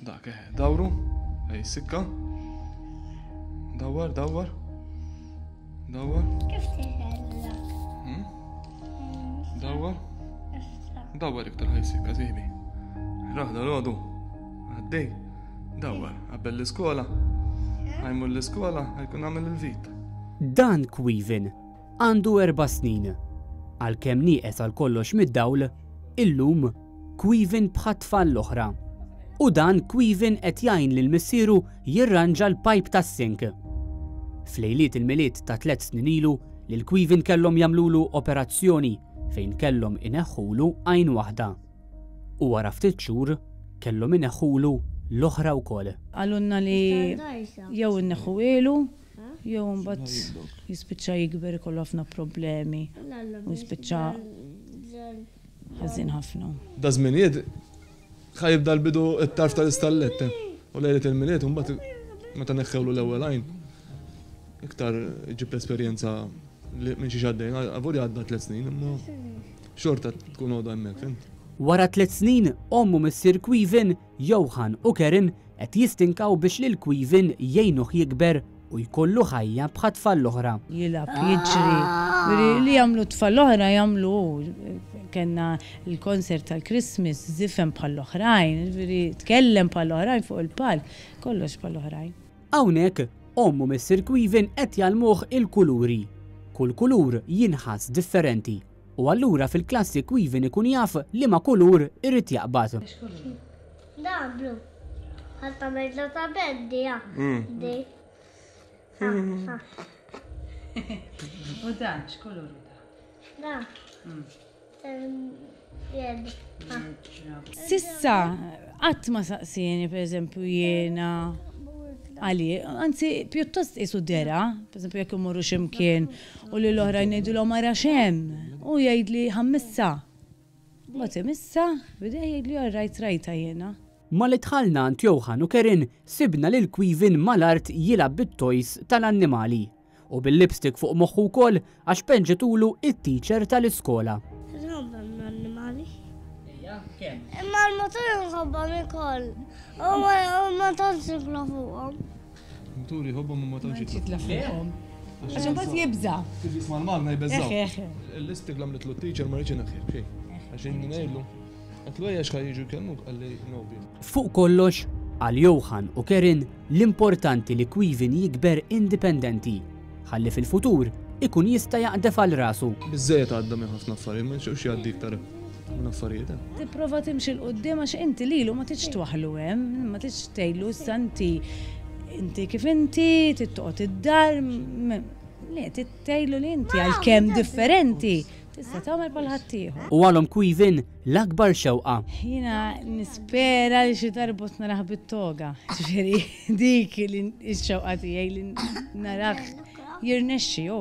Dak, dawru. Ej, sikka. Dawar. Dawar. Kif tiħellak? Dawar. Dawar iktar ħaj sikka, sibi. Raħda l-għodu. Għaddej. Dawar. Għabbel l-iskola. Għajmu l-iskola, għajkun għamil il-vit. Dan Caoimhin għandu 4 snin. Għalkemm nieqes għal kollox mid-dawl, illum Caoimhin bħat tfal l-oħra. U dan Caoimhin qed jgħin lil missieru jirranġa l-pajp tas-sink. Flejliet il-miliet ta' 3 snin ilu lil Caoimhin kellhom jagħmlulu operazzjoni fejn kellhom ineħħulu għajn waħda. U wara ftit xhur kellhom ineħħulu l-oħra wkoll. Għalunna li jew inneħħu ilu, jew mbagħad jispiċċa jikber ikollu ħafna problemi u jispiċċa ħażin ħafna. Da żminijiet ħajibda l-bidu it-tarf tal-istallett u lejlet il-miliet u mbagħad meta neħħewlu l-ewwel għajn. Iktar ġib esperjenza minn xi xaddejn, għavuri għadda 3 snin, imma xorta tkun għoda hemmhekk, fint. Wara 3 snin, ommu missier Caoimhin, Johan u Karen qed jistinkaw biex lil Caoimhin jgħinuh jikber u jkollu ħajja bħat tfal l-oħra. Jilab, jiġri, li jagħmlu tfal l-oħra jagħmlu kenna il-konsert tal-Christmas zifem bħall-oħrajn, tkellem bħall-oħrajn fuq il-palk, kollox bħall-oħrajn. Hawnhekk ommu missier Caoimhin qed jgħalmuh il-kuluri. Kull kulur jinħass differenti u allura fil-klassi Caoimhin ikun jaf li ma kulur irid jaqbad. Da, blu. Għalta meġla ta' beddi, ja. Di. U dan, x'kolor da? Da. Jed. Sissa, qatt ma saqsini per eżempju jiena għali, anzi, pjuttost isu dera, per eżempju jekk imorru ximkien u li l-oħrajn jgħidulhom ara xem u jgħidli ħammissa. Mbagħad imissa, bidej jgħidli rajta jiena. Ma li tħallna għand Johan u Karen sibna lil Caoimhin mal-art jilab bit-toys tal-annimali u bil-lipstick fuq moħħu wkoll għax penġetulu it-teacher tal-iskola. Nħobba l-annimali. Imma l-motor nħobba mikoll. U ma tantx nifla fuqhom. Muturi ħobbhom ma tantx Jitla fuqhom. Għaxan bat jibża. Kif jisma' l-malna jbeżżaw. Eħe. Il-listik l-għamlet l-teacher ma rridx naħħir xejn. Għaxin ngħidlu. Għatlu għax ħaj jiġu kellmuk għalli nobi. Fuq kollox, għal Johan u Karen l-importanti li Caoimhin jikber indipendenti, ħalli fil-futur ikun jista' jaqdef għal rasu. Biżżejjed għadda minn ħafna affarijiet, ma nxewx jgħaddi iktar minn affarijiet. Tipprova timxi l-qudiem għax inti lilu ma tiġ twaħlu hemm, ma tiġ tgħidlu santi inti kif inti, tittoqgħod id-dar, le tgħidlu li inti għalkemm differenti. Tista' tagħmel bħal ħaddieħor. U għalhom Caoimhin l-akbar xewqa. Jiena nispera li xi tarbot naraħ bit-toga. Ġifieri dik li x-xewqa tiegħi li naraħ jirnexxi jew.